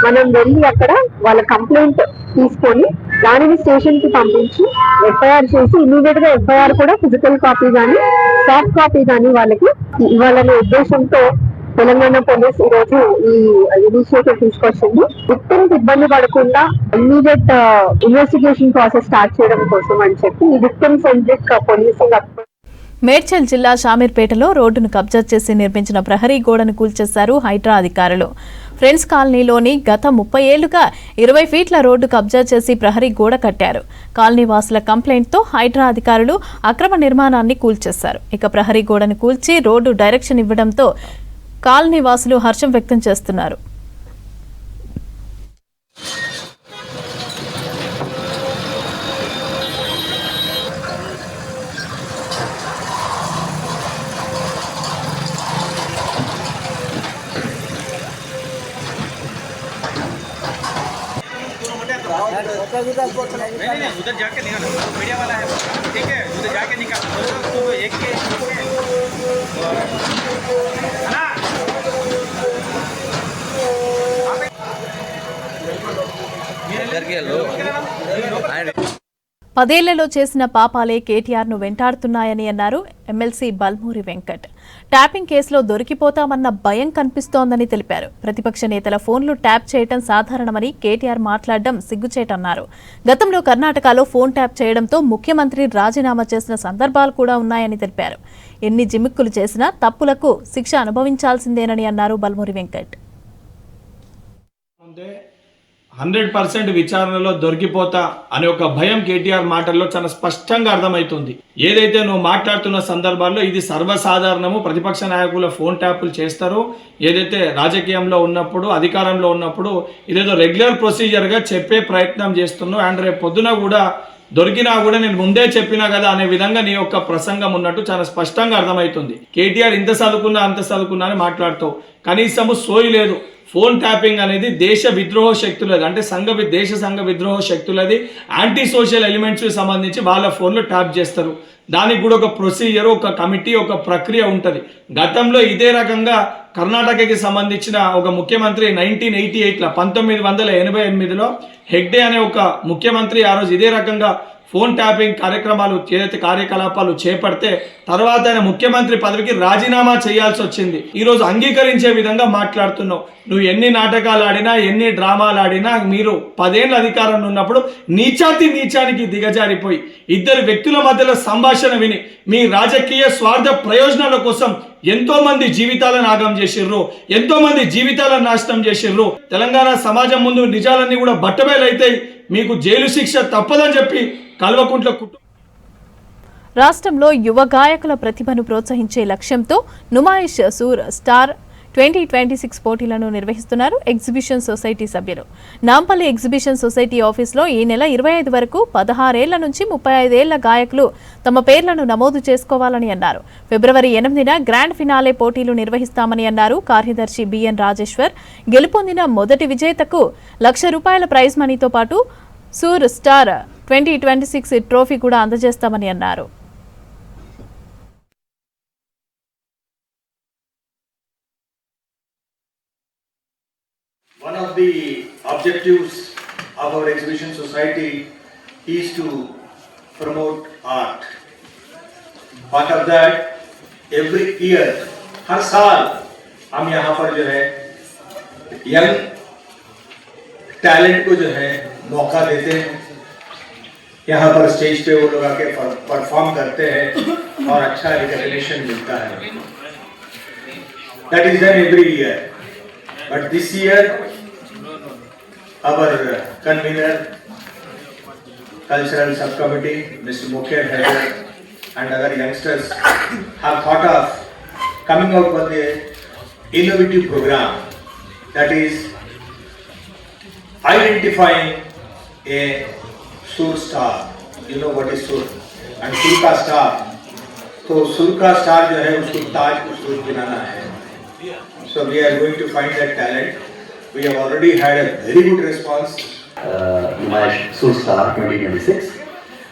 మనం వెళ్ళి అక్కడ వాళ్ళ కంప్లైంట్ తీసుకొని దానిని స్టేషన్ కి పంపించి ఎఫ్ఐఆర్ చేసి ఇమీడియట్ గా ఎఫ్ఐఆర్ కూడా ఫిజికల్ కాపీ కానీ సాఫ్ట్ కాపీ కానీ వాళ్ళకి ఇవ్వాలనే ఉద్దేశంతో తెలంగాణ పోలీస్ ఈ రోజు ఈ ఇనిషియేటివ్ తీసుకొచ్చింది. విక్టిమ్స్ ఇబ్బంది పడకుండా ఇమీడియట్ ఇన్వెస్టిగేషన్ ప్రాసెస్ స్టార్ట్ చేయడం కోసం అని చెప్పి ఈ విక్టిమ్ సెంట్రిక్ పోలీసింగ్. మేడ్చల్ జిల్లా షామీర్పేటలో రోడ్డును కబ్జా చేసి నిర్మించిన ప్రహరీ గోడను కూల్చేశారు హైడ్రా అధికారులు. ఫ్రెండ్స్ కాలనీలోని గత 30 ఏళ్లుగా 20 ఫీట్ల రోడ్డు కబ్జా చేసి ప్రహరీ గోడ కట్టారు. కాలనీ వాసుల కంప్లైంట్తో హైడ్రా అధికారులు అక్రమ నిర్మాణాన్ని కూల్చేశారు. ఇక ప్రహరీ గోడను కూల్చి రోడ్డు డైరెక్షన్ ఇవ్వడంతో కాలనీ వాసులు హర్షం వ్యక్తం చేస్తున్నారు. उधर जाके निकालो, मीडिया वाला है, ठीक है, उधर जाके निकालो तो एक के ना 10 ఏళ్లలో చేసిన పాపాలే కేటీఆర్ను వెంటాడుతున్నాయని అన్నారు ఎమ్మెల్సీ బల్మూరి వెంకట్. ట్యాపింగ్ కేసులో దొరికిపోతామన్న భయం కనిపిస్తోందని తెలిపారు. ప్రతిపక్ష నేతల ఫోన్లు ట్యాప్ చేయడం సాధారణమని కేటీఆర్ మాట్లాడడం సిగ్గుచేటన్నారు. గతంలో కర్ణాటకలో ఫోన్ ట్యాప్ చేయడంతో ముఖ్యమంత్రి రాజీనామా చేసిన సందర్భాలు కూడా ఉన్నాయని తెలిపారు. ఎన్ని జిమ్మిక్కులు చేసినా తప్పులకు శిక్ష అనుభవించాల్సిందేనని అన్నారు బల్మూరి వెంకట్. 100% విచారణలో దొరికిపోతా అనే ఒక భయం కేటీఆర్ మాటల్లో చాలా స్పష్టంగా అర్థమవుతుంది. ఏదైతే నువ్వు మాట్లాడుతున్న సందర్భాల్లో ఇది సర్వసాధారణము, ప్రతిపక్ష నాయకుల ఫోన్ ట్యాపులు చేస్తారు. ఏదైతే రాజకీయంలో ఉన్నప్పుడు, అధికారంలో ఉన్నప్పుడు ఇదేదో రెగ్యులర్ ప్రొసీజర్గా చెప్పే ప్రయత్నం చేస్తున్నావు. అండ్ రేపు పొద్దున కూడా దొరికినా కూడా నేను ముందే చెప్పినా కదా అనే విధంగా నీ యొక్క ప్రసంగం ఉన్నట్టు చాలా స్పష్టంగా అర్థమవుతుంది. కేటీఆర్ ఇంత చదువుకున్నా అంత చదువుకున్నా అని మాట్లాడుతావు, కనీసము సోయి లేదు. ఫోన్ ట్యాపింగ్ అనేది దేశ విద్రోహ శక్తులది, అంటే దేశ సంఘ విద్రోహ శక్తులది. యాంటీ సోషల్ ఎలిమెంట్స్కి సంబంధించి వాళ్ళ ఫోన్లో ట్యాప్ చేస్తారు. దానికి కూడా ఒక ప్రొసీజర్, ఒక కమిటీ, ఒక ప్రక్రియ ఉంటుంది. గతంలో ఇదే రకంగా కర్ణాటకకి సంబంధించిన ఒక ముఖ్యమంత్రి 1988లో 1988లో హెగ్డే అనే ఒక ముఖ్యమంత్రి ఆ రోజు ఇదే రకంగా ఫోన్ ట్యాపింగ్ ఏదైతే కార్యకలాపాలు చేపడితే తర్వాత ఆయన ముఖ్యమంత్రి పదవికి రాజీనామా చేయాల్సి వచ్చింది. ఈరోజు అంగీకరించే విధంగా మాట్లాడుతున్నావు. నువ్వు ఎన్ని నాటకాలు ఆడినా, ఎన్ని డ్రామాలు ఆడినా, మీరు 10 ఏళ్ళ అధికారంలో ఉన్నప్పుడు నీచానికి దిగజారిపోయి ఇద్దరు వ్యక్తుల మధ్యలో సంభాషణ విని మీ రాజకీయ స్వార్థ ప్రయోజనాల కోసం ఎంతో మంది జీవితాలను ఆగం చేసిర్రు, ఎంతో మంది జీవితాలను నాశనం చేసిర్రు. తెలంగాణ సమాజం ముందు నిజాలన్నీ కూడా బట్టబయలైతాయి, మీకు జైలు శిక్ష తప్పదని చెప్పి కల్వకుంట్ల రాష్ట్రంలో యువ గాయకుల ప్రతిభను ప్రోత్సహించే లక్ష్యంతో నుమాయిష్ సూర్ స్టార్ 2026 పోటీలను నిర్వహిస్తున్నారు ఎగ్జిబిషన్ సొసైటీ సభ్యులు. నాంపల్లి ఎగ్జిబిషన్ సొసైటీ ఆఫీసులో ఈ నెల 25 వరకు 16 ఏళ్ల నుంచి 35 ఏళ్ల గాయకులు తమ పేర్లను నమోదు చేసుకోవాలని అన్నారు. ఫిబ్రవరి 8న గ్రాండ్ ఫినాలే పోటీలు నిర్వహిస్తామని అన్నారు కార్యదర్శి బిఎన్ రాజేశ్వర్. గెలుపొందిన మొదటి విజేతకు ₹1,00,000 ప్రైజ్ మనీతో పాటు సూర్ స్టార్ 2026 ట్రోఫీ కూడా అందజేస్తామని అన్నారు. One of the objectives of our exhibition society is to promote art. Part of that, every year, हर साल हम यहाँ पर जो है यंग टैलेंट को जो है मौका देते हैं. यहाँ पर स्टेज पे वो लोग आके परफॉर्म करते हैं और अच्छा रिकॉग्निशन मिलता है. That is done every year. But this year, our convener, cultural subcommittee, Mr. Mukhir Haider, and other youngsters have thought of coming out with an innovative program that is identifying a Sur star. You know what is Sur? And Sur ka star. तो सुर का star जो है उसको ताज को सुर बनाना है. So we are going to find that talent. We have already had a very good response. Numayish Sur Star 2026.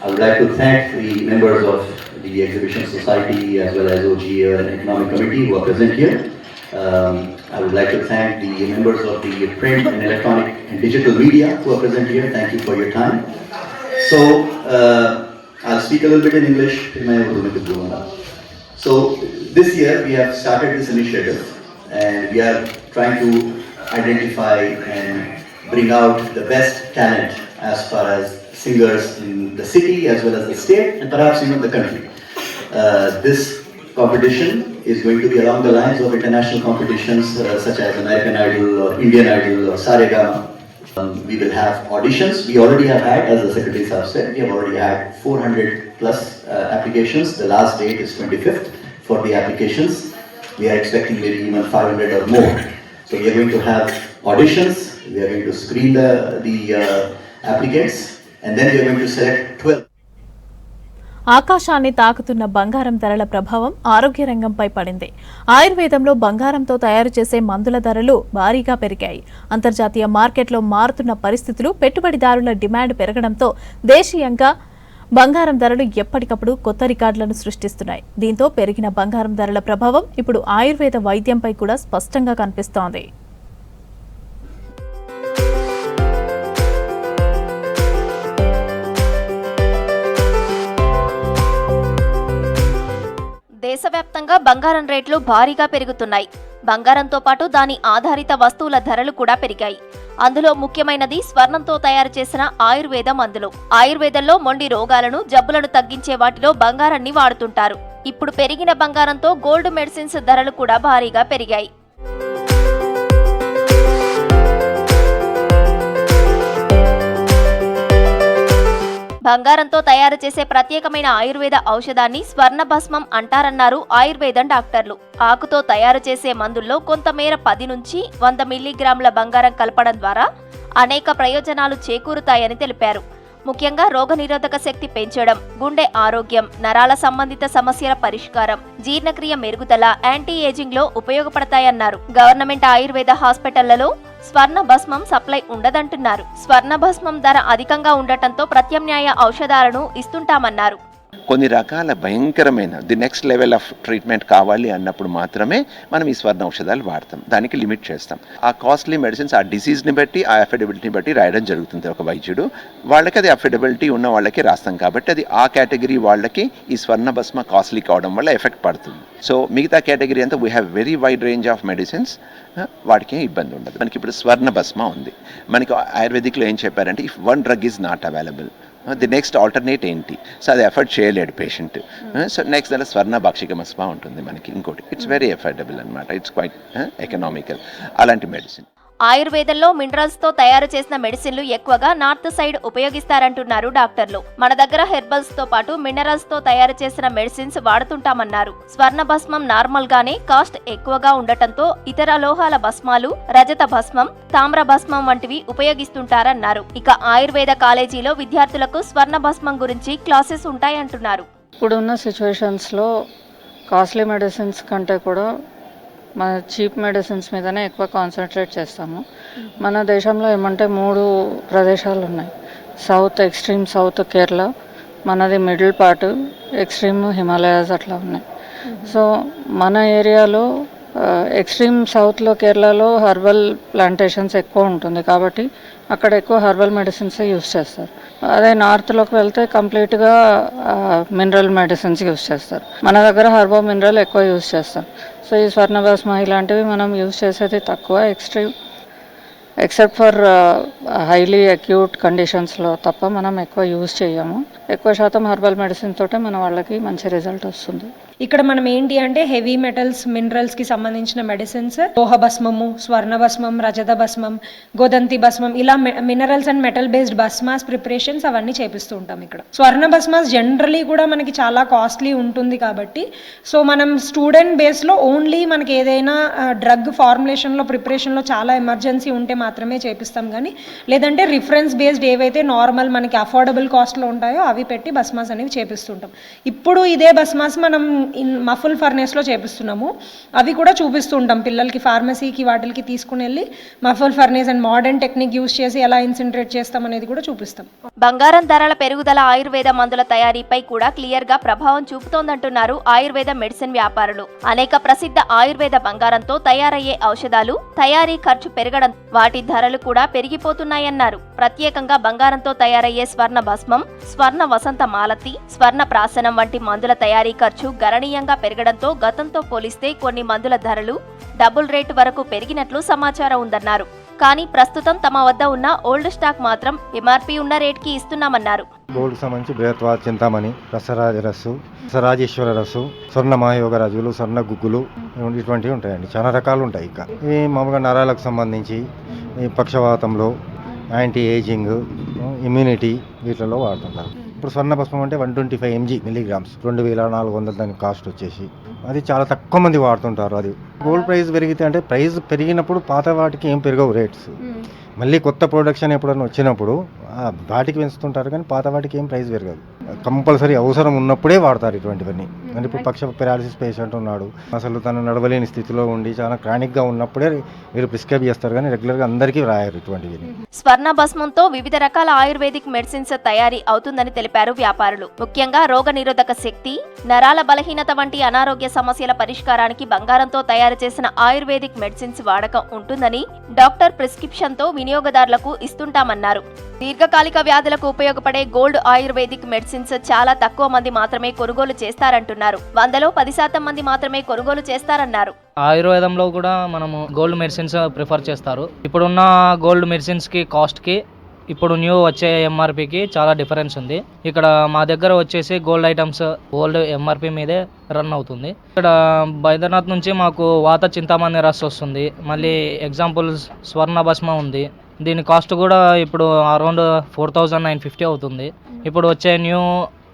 I would like to thank the members of the Exhibition Society as well as OGA and Economic Committee who are present here. I would like to thank the members of the print and electronic and digital media who are present here. Thank you for your time. So I'll speak a little bit in English. So this year we have started this initiative and we are trying to identify and bring out the best talent as far as singers in the city as well as the state and perhaps even the country. This competition is going to be along the lines of international competitions such as American Idol or Indian Idol or Saregama. We will have auditions. We already have had, as the Secretary said, we have already had 400 plus applications. The last date is 25th for the applications. We are expecting maybe even 500 or more. So we are going to have auditions. We are going to screen the applicants, and then we are going to select 12. ఆకాశాన్ని తాకుతున్న బంగారం ధరల ప్రభావం ఆరోగ్య రంగంపై పడింది. ఆయుర్వేదంలో బంగారంతో తయారు చేసే మందుల ధరలు భారీగా పెరిగాయి. అంతర్జాతీయ మార్కెట్లో మారుతున్న పరిస్థితులు, పెట్టుబడిదారుల డిమాండ్ పెరగడంతో దేశీయంగా బంగారం ధరలు ఎప్పటికప్పుడు కొత్త రికార్డులను సృష్టిస్తున్నాయి. దీంతో పెరిగిన బంగారం ధరల ప్రభావం ఇప్పుడు ఆయుర్వేద వైద్యంపై కూడా స్పష్టంగా కనిపిస్తోంది. దేశవ్యాప్తంగా బంగారం రేట్లు భారీగా పెరుగుతున్నాయి. బంగారంతో పాటు దాని ఆధారిత వస్తువుల ధరలు కూడా పెరిగాయి. అందులో ముఖ్యమైనది స్వర్ణంతో తయారు చేసిన ఆయుర్వేద మందులు. ఆయుర్వేదంలో మొండి రోగాలను, జబ్బులను తగ్గించే వాటిలో బంగారాన్ని వాడుతుంటారు. ఇప్పుడు పెరిగిన బంగారంతో గోల్డ్ మెడిసిన్స్ ధరలు కూడా భారీగా పెరిగాయి. బంగారంతో తయారు చేసే ప్రత్యేకమైన ఆయుర్వేద ఔషధాన్ని స్వర్ణ భస్మం అంటారన్నారు ఆయుర్వేదం డాక్టర్లు. ఆకుతో తయారు చేసే మందుల్లో కొంతమేర 10 నుంచి 100 మిల్లీగ్రాముల బంగారం కలపడం ద్వారా అనేక ప్రయోజనాలు చేకూరుతాయని తెలిపారు. ముఖ్యంగా రోగనిరోధక శక్తి పెంచడం, గుండె ఆరోగ్యం, నరాల సంబంధిత సమస్యల పరిష్కారం, జీర్ణక్రియ మెరుగుదల, యాంటీ ఏజింగ్ లో ఉపయోగపడతాయన్నారు. గవర్నమెంట్ ఆయుర్వేద హాస్పిటళ్లలో స్వర్ణ భస్మం సప్లై ఉండదంటున్నారు. స్వర్ణ భస్మం ధర అధికంగా ఉండటంతో ప్రత్యామ్నాయ ఔషధాలను ఇస్తుంటామన్నారు. కొన్ని రకాల భయంకరమైన నెక్స్ట్ లెవెల్ ఆఫ్ ట్రీట్మెంట్ కావాలి అన్నప్పుడు మాత్రమే మనం ఈ స్వర్ణ ఔషధాలు వాడతాం. దానికి లిమిట్ చేస్తాం. ఆ కాస్ట్లీ మెడిసిన్స్ ఆ డిసీజ్ని బట్టి, ఆ అఫోర్డబిలిటీని బట్టి రాయడం జరుగుతుంది. ఒక వైద్యుడు వాళ్ళకి అది అఫోర్డబిలిటీ ఉన్న వాళ్ళకి రాస్తాం కాబట్టి అది ఆ కేటగిరీ వాళ్ళకి ఈ స్వర్ణ భస్మ కాస్ట్లీ కావడం వల్ల ఎఫెక్ట్ పడుతుంది. సో మిగతా కేటగిరీ అంతా we have very wide range of medicines, వాటికి ఇబ్బంది ఉండదు. మనకి ఇప్పుడు స్వర్ణ భస్మ ఉంది. మనకి ఆయుర్వేదిక్లో ఏం చెప్పారంటే if one drug is not available, the next alternate ఏంటి? సో అది ఎఫర్ట్ చేయలేడు పేషెంట్. సో నెక్స్ట్ దాంట్లో స్వర్ణ భాక్షిక భస్మ ఉంటుంది మనకి. ఇంకోటి ఇట్స్ వెరీ ఎఫర్డబుల్ అనమాట. ఇట్స్ క్వైట్ ఎకనామికల్ అలాంటి మెడిసిన్. ఆయుర్వేదంలో మినరల్స్ తో తయారు చేసిన మెడిసిన్లు ఎక్కువగా నార్త్ సైడ్ ఉపయోగిస్తారంటున్నారు డాక్టర్లు. మన దగ్గర హెర్బల్స్ తో పాటు మినరల్స్ తో తయారు చేసిన మెడిసిన్స్ వాడుతుంటామన్నారు. స్వర్ణ భస్మం నార్మల్ గానే కాస్ట్ ఎక్కువగా ఉండటంతో ఇతర లోహాల భస్మాలు, రజత భస్మం, తామ్ర భస్మం వంటివి ఉపయోగిస్తుంటారన్నారు. ఇక ఆయుర్వేద కాలేజీలో విద్యార్థులకు స్వర్ణ భస్మం గురించి క్లాసెస్ ఉంటాయంటున్నారు. ఇప్పుడున్న సిచ్యువేషన్స్లో కాస్ట్లీ మెడిసిన్స్ కంటే కూడా మన చీప్ మెడిసిన్స్ మీదనే ఎక్కువ కాన్సన్ట్రేట్ చేస్తాము. మన దేశంలో ఏమంటే 3 ప్రదేశాలు ఉన్నాయి. సౌత్, ఎక్స్ట్రీమ్ సౌత్ కేరళ, మనది మిడిల్ పార్ట్, ఎక్స్ట్రీమ్ హిమాలయాస్ అట్లా ఉన్నాయి. సో మన ఏరియాలో ఎక్స్ట్రీమ్ సౌత్లో కేరళలో హర్బల్ ప్లాంటేషన్స్ ఎక్కువ ఉంటుంది కాబట్టి అక్కడ ఎక్కువ హర్బల్ మెడిసిన్స్ యూస్ చేస్తారు. అదే నార్త్లోకి వెళ్తే కంప్లీట్గా మినరల్ మెడిసిన్స్ యూస్ చేస్తారు. మన దగ్గర హర్బో మినరల్ ఎక్కువ యూస్ చేస్తాం. సో ఈ స్వర్ణ భస్మ ఇలాంటివి మనం యూస్ చేసేది తక్కువ, ఎక్సెప్ట్ ఫర్ హైలీ అక్యూట్ కండిషన్స్లో తప్ప మనం ఎక్కువ యూస్ చేయము. ఎక్కువ శాతం హర్బల్ మెడిసిన్ తోటే మన వాళ్ళకి మంచి రిజల్ట్ వస్తుంది. ఇక్కడ మనం ఏంటి అంటే హెవీ మెటల్స్, మినరల్స్ కి సంబంధించిన మెడిసిన్స్, లోహ భస్మము, స్వర్ణ భస్మం, రజత భస్మం, గోదంతి భస్మం, ఇలా మినరల్స్ అండ్ మెటల్ బేస్డ్ భస్మాస్ ప్రిపరేషన్స్ అవన్నీ చేపిస్తూ ఉంటాం. ఇక్కడ స్వర్ణ భస్మాస్ జనరలీ కూడా మనకి చాలా కాస్ట్లీ ఉంటుంది కాబట్టి సో మనం స్టూడెంట్ బేస్లో ఓన్లీ మనకి ఏదైనా డ్రగ్ ఫార్ములేషన్లో ప్రిపరేషన్లో చాలా ఎమర్జెన్సీ ఉంటే మాత్రమే చేపిస్తాం. కానీ లేదంటే రిఫరెన్స్ బేస్డ్ ఏవైతే నార్మల్ మనకి అఫోర్డబుల్ కాస్ట్లో ఉంటాయో అవి పెట్టి భస్మాస్ అనేవి చేపిస్తుంటాం. ఇప్పుడు ఇదే భస్మాస్ మనం మఫుల్ ఫర్నేస్లో చేపిస్తున్నాము. అవి కూడా చూపిస్తూ ఉంటాం పిల్లలకి, ఫార్మసీకి వాటికి తీసుకుని వెళ్ళి muffled furnace and modern technique use చేసి ఎలా ఇన్సినరేట్ చేస్తాం అనేది కూడా చూపిస్తాం. బంగారం ధరల పెరుగుదల ఆయుర్వేద మందుల తయారీపై కూడా క్లియర్ గా ప్రభావం చూపుతోందంటున్నారు ఆయుర్వేద మెడిసిన్ వ్యాపారులు. అనేక ప్రసిద్ధ ఆయుర్వేద బంగారంతో తయారయ్యే ఔషధాలు తయారీ ఖర్చు పెరగడం, వాటి ధరలు కూడా పెరిగిపోతున్నాయన్నారు. ప్రత్యేకంగా బంగారంతో తయారయ్యే స్వర్ణ భస్మం, స్వర్ణ వసంత మాలతి, స్వర్ణ ప్రాసనం వంటి మందుల తయారీ ఖర్చు గణనీయంగా పెరగడంతో గతంతో పోలిస్తే కొన్ని మందుల ధరలు డబుల్ రేటు వరకు పెరిగినట్లు సమాచారం ఉందన్నారు. కానీ ప్రస్తుతం తమ వద్ద ఉన్న ఓల్డ్ స్టాక్ మాత్రం ఎంఆర్పీ ఉన్న రేట్కి ఇస్తున్నామన్నారు. గోల్డ్ సంబంధించి బృహత్వ చింతామణి, రసరాజరస్సు, రసరాజేశ్వర రస్సు, స్వర్ణ మహాయోగరాజులు, స్వర్ణ గుగ్గులు ఇటువంటివి ఉంటాయండి. చాలా రకాలు ఉంటాయి. ఇంకా ఇవి మామూలుగా నరాలకు సంబంధించి ఈ పక్షవాతంలో, యాంటీ ఏజింగ్, ఇమ్యూనిటీ వీటిలో వాడుతుంటారు. ఇప్పుడు స్వర్ణ భస్మం అంటే 125 mg మిల్లీగ్రామ్స్, 2400 దాని కాస్ట్ వచ్చేసి. అది చాలా తక్కువ మంది వాడుతుంటారు. అది గోల్డ్ ప్రైస్ పెరిగితే అంటే ప్రైస్ పెరిగినప్పుడు పాత వాటికి ఏం పెరగవు రేట్స్. మళ్ళీ కొత్త ప్రొడక్షన్ ఎప్పుడైనా వచ్చినప్పుడు వాటికి పెంచుతుంటారు కానీ పాత వాటికి ఏం ప్రైస్ పెరగదు. కంపల్సరీ అవసరం ఉన్నప్పుడే వాడతారు ఇటువంటివన్నీ. అంటే ఇప్పుడు పక్ష పెరాలసిస్ పేషెంట్ ఉన్నాడు, అసలు తను నడవలేని స్థితిలో ఉండి చాలా క్రానిక్గా ఉన్నప్పుడే వీళ్ళు ప్రిస్క్రైబ్ చేస్తారు కానీ రెగ్యులర్గా అందరికీ రాయరు ఇటువంటివి. స్వర్ణ భస్మంతో వివిధ రకాల ఆయుర్వేదిక్ మెడిసిన్స్ తయారీ అవుతుందని తెలిపారు వ్యాపారులు. ముఖ్యంగా రోగ నిరోధక శక్తి, నరాల బలహీనత వంటి అనారోగ్య సమస్యల పరిష్కారానికి బంగారంతో తయారు చేసిన ఆయుర్వేదిక్ మెడిసిన్స్ వాడకం ఉంటుందని డాక్టర్ ప్రిస్క్రిప్షన్తో వినియోగదారులకు ఇస్తుంటామన్నారు. దీర్ఘకాలిక వ్యాధులకు ఉపయోగపడే గోల్డ్ ఆయుర్వేదిక్ మెడిసిన్స్ చాలా తక్కువ మంది మాత్రమే కొనుగోలు చేస్తారంటున్నారు. 100లో 10% మంది మాత్రమే కొనుగోలు చేస్తారన్నారు. ఆయుర్వేదంలో కూడా మనము గోల్డ్ మెడిసిన్స్ ప్రిఫర్ చేస్తారు. ఇప్పుడున్న గోల్డ్ మెడిసిన్స్కి కాస్ట్కి ఇప్పుడు న్యూ వచ్చే ఎంఆర్పికి చాలా డిఫరెన్స్ ఉంది. ఇక్కడ మా దగ్గర వచ్చేసి గోల్డ్ ఐటమ్స్ ఓల్డ్ ఎంఆర్పి మీదే రన్ అవుతుంది. ఇక్కడ బైద్యనాథ్ నుంచి మాకు వాత చింతామణి రస్ వస్తుంది. మళ్ళీ ఎగ్జాంపుల్ స్వర్ణ భస్మ ఉంది. దీని కాస్ట్ కూడా ఇప్పుడు అరౌండ్ 4950 అవుతుంది. ఇప్పుడు వచ్చే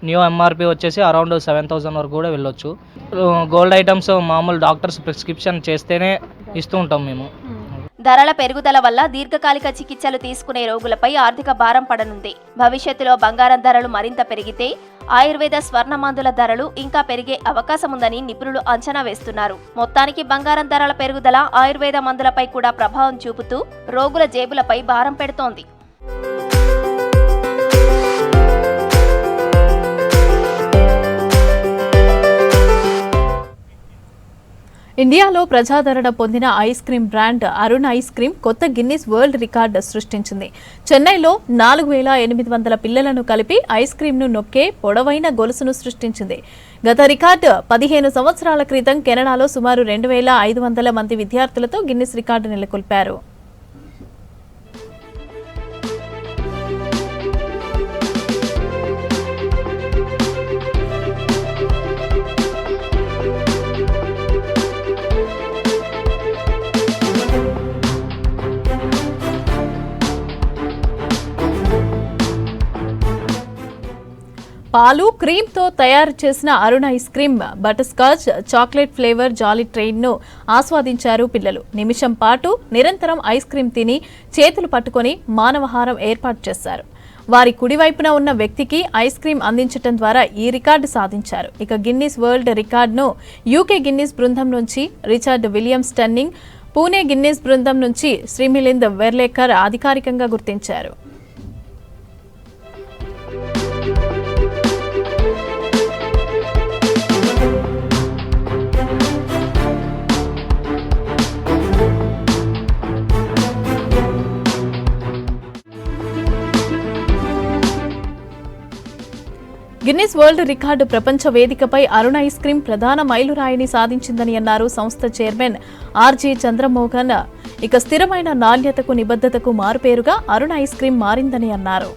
న్యూ ఎంఆర్పి వచ్చేసి అరౌండ్ 7000 వరకు కూడా వెళ్ళొచ్చు. గోల్డ్ ఐటమ్స్ మామూలు డాక్టర్స్ ప్రిస్క్రిప్షన్ చేస్తేనే ఇస్తూ ఉంటాం మేము. ధరల పెరుగుదల వల్ల దీర్ఘకాలిక చికిత్సలు తీసుకునే రోగులపై ఆర్థిక భారం పడనుంది. భవిష్యత్తులో బంగారం ధరలు మరింత పెరిగితే ఆయుర్వేద స్వర్ణ మందుల ధరలు ఇంకా పెరిగే అవకాశముందని నిపుణులు అంచనా వేస్తున్నారు. మొత్తానికి బంగారం ధరల పెరుగుదల ఆయుర్వేద మందులపై కూడా ప్రభావం చూపుతూ రోగుల జేబులపై భారం పెడుతోంది. ఇండియాలో ప్రజాదరణ పొందిన ice cream brand Arun ice cream కొత్త గిన్నిస్ వరల్డ్ రికార్డు సృష్టించింది. చెన్నైలో 4800 పిల్లలను కలిపి ఐస్ క్రీమ్ను నొక్కే పొడవైన గొలుసును సృష్టించింది. గత రికార్డు 15 సంవత్సరాల క్రితం కెనడాలో సుమారు 2500 మంది విద్యార్థులతో గిన్నిస్ రికార్డు నెలకొల్పారు. పాలు క్రీమ్తో తయారు చేసిన Arun ice cream butterscotch chocolate flavour jolly ట్రైన్ను ఆస్వాదించారు పిల్లలు. నిమిషం పాటు నిరంతరం ఐస్ క్రీమ్ తిని చేతులు పట్టుకొని మానవహారం ఏర్పాటు చేశారు. వారి కుడివైపున ఉన్న వ్యక్తికి ఐస్ క్రీమ్ అందించడం ద్వారా ఈ రికార్డు సాధించారు. ఇక గిన్నిస్ వరల్డ్ రికార్డును యూకే గిన్నిస్ బృందం నుంచి రిచర్డ్ విలియమ్స్ టన్నింగ్, పూణే గిన్నిస్ బృందం నుంచి శ్రీమిలింద్ వెర్లేకర్ అధికారికంగా గుర్తించారు. గిన్నిస్ వరల్డ్ రికార్డు ప్రపంచ వేదికపై అరుణ్ ఐస్ క్రీమ్ ప్రధాన మైలురాయిని సాధించిందని అన్నారు సంస్థ చైర్మన్ ఆర్జీ చంద్రమోహన్. ఇక స్థిరమైన నాణ్యతకు నిబద్ధతకు మారుపేరుగా అరుణ్ ఐస్ క్రీమ్ మారిందని అన్నారు.